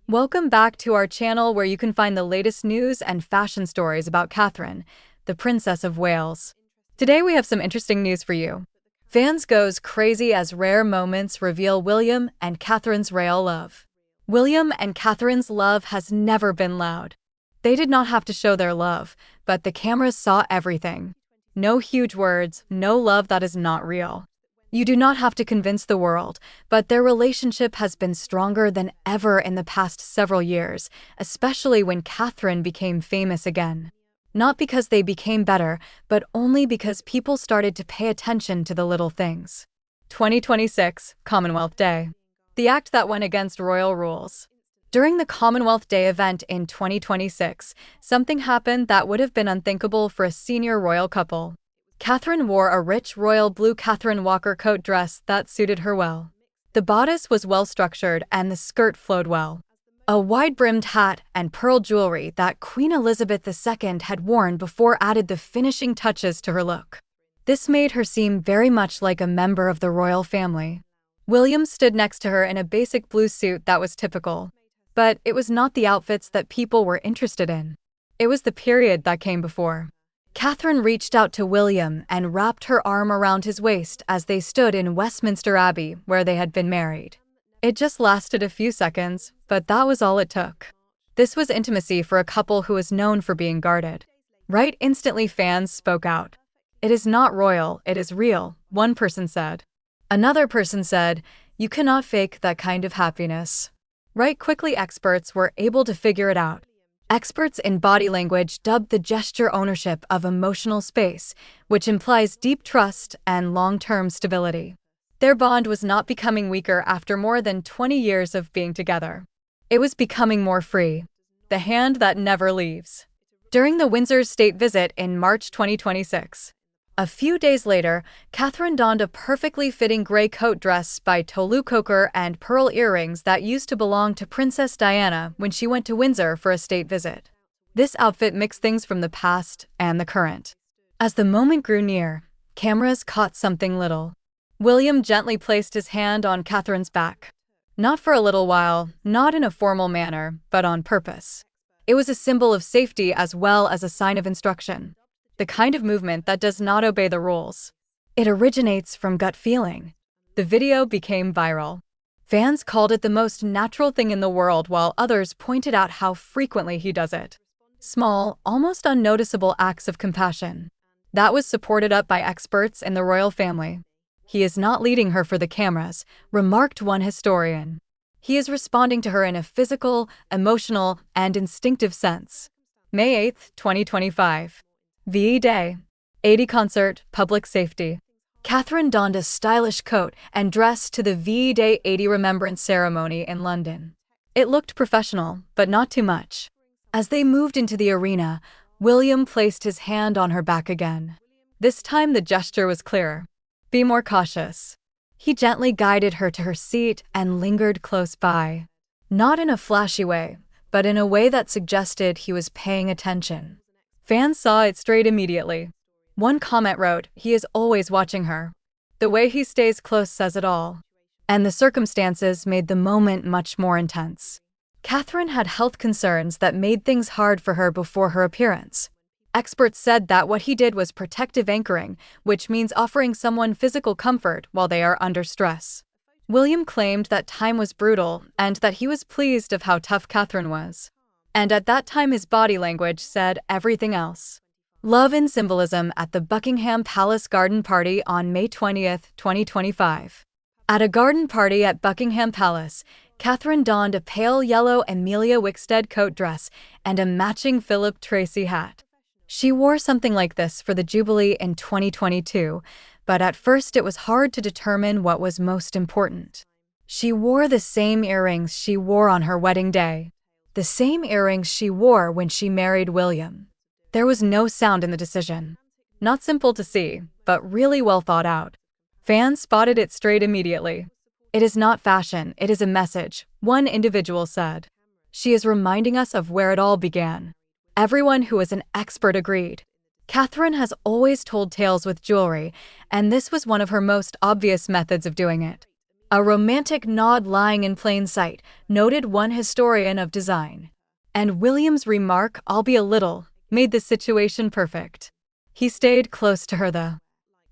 Welcome back to our channel where you can find the latest news and fashion stories about Catherine, the Princess of Wales. Today we have some interesting news for you. Fans goes crazy as rare moments reveal William and Catherine's royal love. William and Catherine's love has never been loud. They did not have to show their love, but the cameras saw everything. No huge words, no love that is not real. You do not have to convince the world, but their relationship has been stronger than ever in the past several years, especially when Catherine became famous again. Not because they became better, but only because people started to pay attention to the little things. 2026 Commonwealth Day. The act that went against royal rules. During the Commonwealth Day event in 2026, something happened that would have been unthinkable for a senior royal couple. Catherine wore a rich royal blue Catherine Walker coat dress that suited her well. The bodice was well-structured and the skirt flowed well. A wide-brimmed hat and pearl jewelry that Queen Elizabeth II had worn before added the finishing touches to her look. This made her seem very much like a member of the royal family. William stood next to her in a basic blue suit that was typical. But it was not the outfits that people were interested in. It was the period that came before. Catherine reached out to William and wrapped her arm around his waist as they stood in Westminster Abbey, where they had been married. It just lasted a few seconds, but that was all it took. This was intimacy for a couple who was known for being guarded. Right instantly fans spoke out. "It is not royal, it is real," one person said. Another person said, "You cannot fake that kind of happiness." Right quickly experts were able to figure it out. Experts in body language dubbed the gesture ownership of emotional space, which implies deep trust and long-term stability. Their bond was not becoming weaker after more than 20 years of being together. It was becoming more free. The hand that never leaves. During the Windsor state visit in March 2026. A few days later, Catherine donned a perfectly fitting gray coat dress by Tolu Coker and pearl earrings that used to belong to Princess Diana when she went to Windsor for a state visit. This outfit mixed things from the past and the current. As the moment grew near, cameras caught something little. William gently placed his hand on Catherine's back. Not for a little while, not in a formal manner, but on purpose. It was a symbol of safety as well as a sign of instruction. The kind of movement that does not obey the rules. It originates from gut feeling. The video became viral. Fans called it the most natural thing in the world while others pointed out how frequently he does it. Small, almost unnoticeable acts of compassion. That was supported up by experts in the royal family. "He is not leading her for the cameras," remarked one historian. "He is responding to her in a physical, emotional, and instinctive sense." May 8, 2025. VE Day. 80 concert, public safety. Catherine donned a stylish coat and dress to the VE Day 80 remembrance ceremony in London. It looked professional, but not too much. As they moved into the arena, William placed his hand on her back again. This time the gesture was clearer. "Be more cautious." He gently guided her to her seat and lingered close by. Not in a flashy way, but in a way that suggested he was paying attention. Fans saw it straight immediately. One comment wrote, "He is always watching her. The way he stays close says it all." And the circumstances made the moment much more intense. Catherine had health concerns that made things hard for her before her appearance. Experts said that what he did was protective anchoring, which means offering someone physical comfort while they are under stress. William claimed that time was brutal and that he was pleased of how tough Catherine was. And at that time his body language said everything else. Love in symbolism at the Buckingham Palace garden party on May 20, 2025. At a garden party at Buckingham Palace, Catherine donned a pale yellow Amelia Wickstead coat dress and a matching Philip Tracy hat. She wore something like this for the Jubilee in 2022, but at first it was hard to determine what was most important. She wore the same earrings she wore on her wedding day. The same earrings she wore when she married William. There was no sound in the decision. Not simple to see, but really well thought out. Fans spotted it straight immediately. "It is not fashion, it is a message," one individual said. "She is reminding us of where it all began." Everyone who was an expert agreed. Catherine has always told tales with jewelry, and this was one of her most obvious methods of doing it. A romantic nod lying in plain sight, noted one historian of design. And William's remark, "I'll be a little," made the situation perfect. He stayed close to her the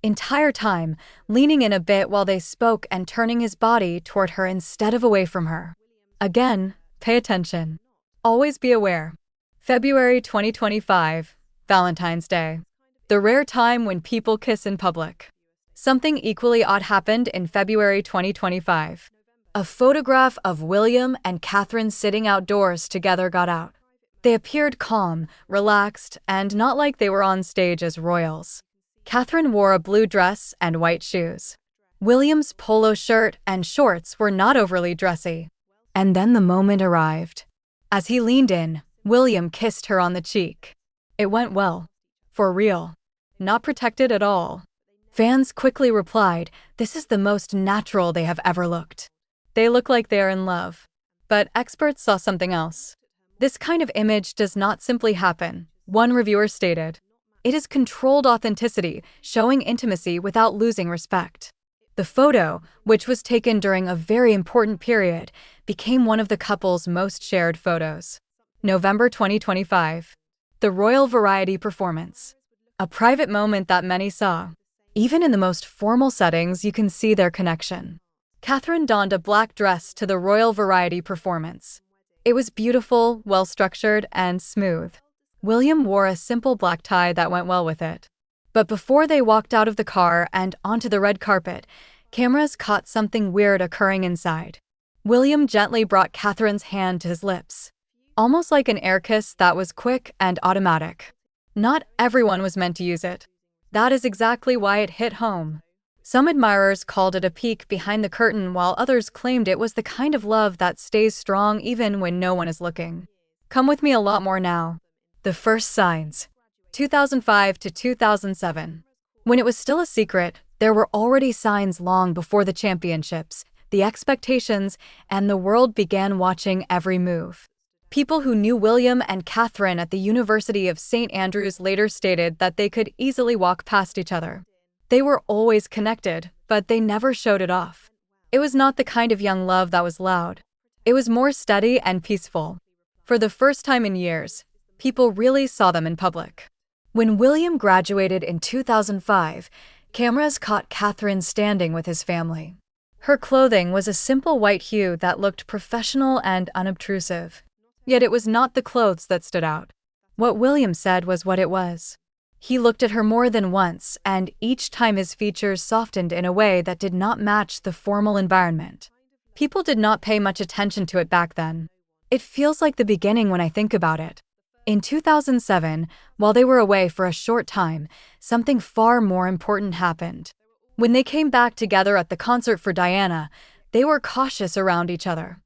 entire time, leaning in a bit while they spoke and turning his body toward her instead of away from her. Again, pay attention. Always be aware. February 2025, Valentine's Day. The rare time when people kiss in public. Something equally odd happened in February 2025. A photograph of William and Catherine sitting outdoors together got out. They appeared calm, relaxed, and not like they were on stage as royals. Catherine wore a blue dress and white shoes. William's polo shirt and shorts were not overly dressy. And then the moment arrived. As he leaned in, William kissed her on the cheek. It went well. For real. Not protected at all. Fans quickly replied, "This is the most natural they have ever looked. They look like they are in love." But experts saw something else. "This kind of image does not simply happen," one reviewer stated. "It is controlled authenticity, showing intimacy without losing respect." The photo, which was taken during a very important period, became one of the couple's most shared photos. November 2025. The Royal Variety Performance. A private moment that many saw. Even in the most formal settings, you can see their connection. Catherine donned a black dress to the Royal Variety Performance. It was beautiful, well-structured, and smooth. William wore a simple black tie that went well with it. But before they walked out of the car and onto the red carpet, cameras caught something weird occurring inside. William gently brought Catherine's hand to his lips. Almost like an air kiss that was quick and automatic. Not everyone was meant to use it. That is exactly why it hit home. Some admirers called it a peek behind the curtain, while others claimed it was the kind of love that stays strong even when no one is looking. Come with me a lot more now. The first signs. 2005 to 2007. When it was still a secret, there were already signs long before the championships, the expectations, and the world began watching every move. People who knew William and Catherine at the University of St. Andrews later stated that they could easily walk past each other. They were always connected, but they never showed it off. It was not the kind of young love that was loud. It was more steady and peaceful. For the first time in years, people really saw them in public. When William graduated in 2005, cameras caught Catherine standing with his family. Her clothing was a simple white hue that looked professional and unobtrusive. Yet it was not the clothes that stood out. What William said was what it was. He looked at her more than once, and each time his features softened in a way that did not match the formal environment. People did not pay much attention to it back then. It feels like the beginning when I think about it. In 2007, while they were away for a short time, something far more important happened. When they came back together at the concert for Diana, they were cautious around each other.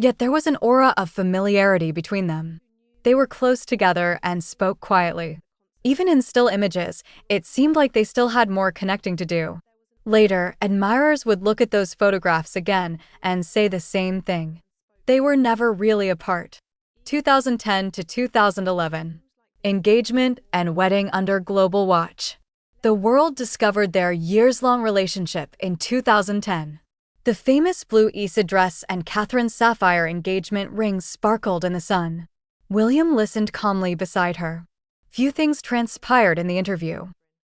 Yet there was an aura of familiarity between them. They were close together and spoke quietly. Even in still images, it seemed like they still had more connecting to do. Later, admirers would look at those photographs again and say the same thing. They were never really apart. 2010 to 2011. Engagement and wedding under global watch. The world discovered their years-long relationship in 2010. The famous blue Issa dress and Catherine's sapphire engagement ring sparkled in the sun. William listened calmly beside her. Few things transpired in the interview.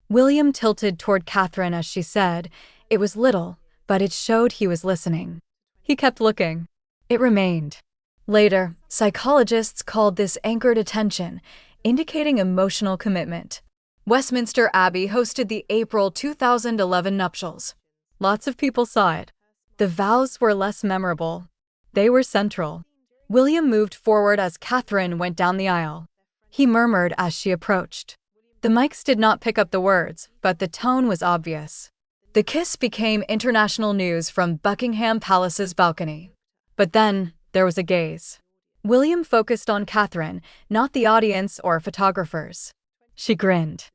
William tilted toward Catherine as she said, "It was little, but it showed he was listening." He kept looking. It remained. Later, psychologists called this anchored attention, indicating emotional commitment. Westminster Abbey hosted the April 2011 nuptials. Lots of people saw it. The vows were less memorable. They were central. William moved forward as Catherine went down the aisle. He murmured as she approached. The mics did not pick up the words, but the tone was obvious. The kiss became international news from Buckingham Palace's balcony. But then, there was a gaze. William focused on Catherine, not the audience or photographers. She grinned.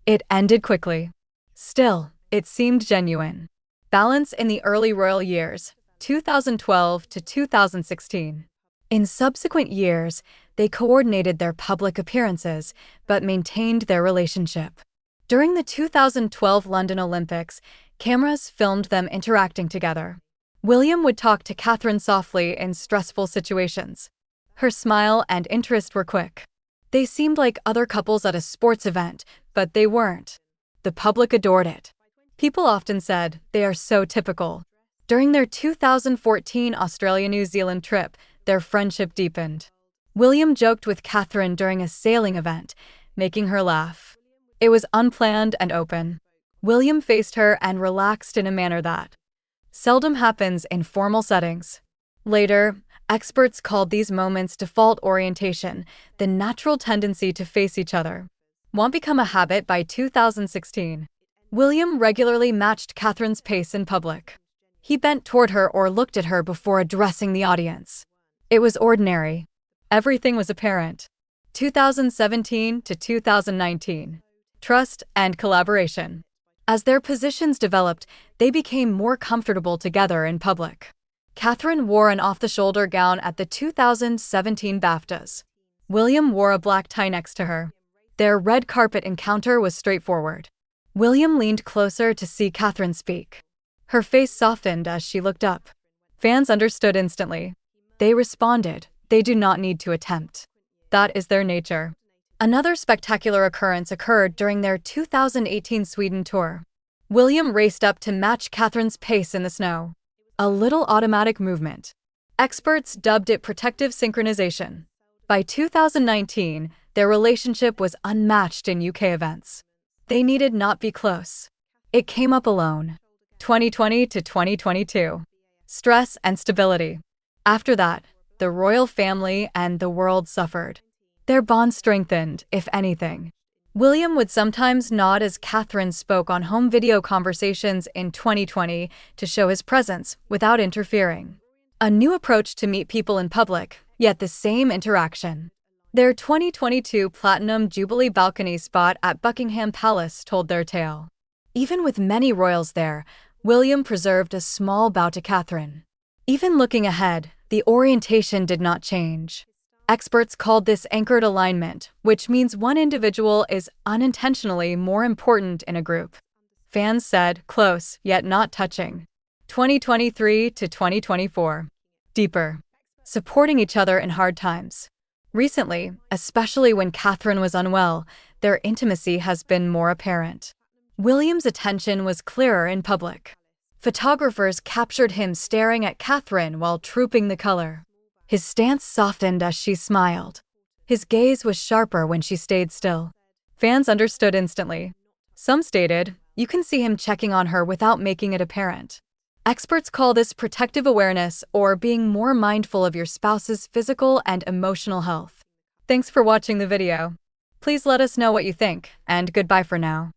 It ended quickly. Still, it seemed genuine. Balance in the early royal years, 2012 to 2016. In subsequent years, they coordinated their public appearances, but maintained their relationship. During the 2012 London Olympics, cameras filmed them interacting together. William would talk to Catherine softly in stressful situations. Her smile and interest were quick. They seemed like other couples at a sports event, but they weren't. The public adored it. People often said, they are so typical. During their 2014 Australia-New Zealand trip, their friendship deepened. William joked with Catherine during a sailing event, making her laugh. It was unplanned and open. William faced her and relaxed in a manner that seldom happens in formal settings. Later, experts called these moments default orientation, the natural tendency to face each other. Won't become a habit by 2016. William regularly matched Catherine's pace in public. He bent toward her or looked at her before addressing the audience. It was ordinary. Everything was apparent. 2017 to 2019. Trust and collaboration. As their positions developed, they became more comfortable together in public. Catherine wore an off-the-shoulder gown at the 2017 BAFTAs. William wore a black tie next to her. Their red carpet encounter was straightforward. William leaned closer to see Catherine speak. Her face softened as she looked up. Fans understood instantly. They responded. They do not need to attempt. That is their nature. Another spectacular occurrence occurred during their 2018 Sweden tour. William raced up to match Catherine's pace in the snow. A little automatic movement. Experts dubbed it protective synchronization. By 2019, their relationship was unmatched in UK events. They needed not be close. It came up alone. 2020 to 2022. Stress and stability. After that, the royal family and the world suffered. Their bond strengthened, if anything. William would sometimes nod as Catherine spoke on home video conversations in 2020 to show his presence without interfering. A new approach to meet people in public, yet the same interaction. Their 2022 Platinum Jubilee balcony spot at Buckingham Palace told their tale. Even with many royals there, William preserved a small bow to Catherine. Even looking ahead, the orientation did not change. Experts called this anchored alignment, which means one individual is unintentionally more important in a group. Fans said, close, yet not touching. 2023 to 2024. Deeper. Supporting each other in hard times. Recently, especially when Catherine was unwell, their intimacy has been more apparent. William's attention was clearer in public. Photographers captured him staring at Catherine while trooping the color. His stance softened as she smiled. His gaze was sharper when she stayed still. Fans understood instantly. Some stated, you can see him checking on her without making it apparent. Experts call this protective awareness or being more mindful of your spouse's physical and emotional health. Thanks for watching the video. Please let us know what you think, and goodbye for now.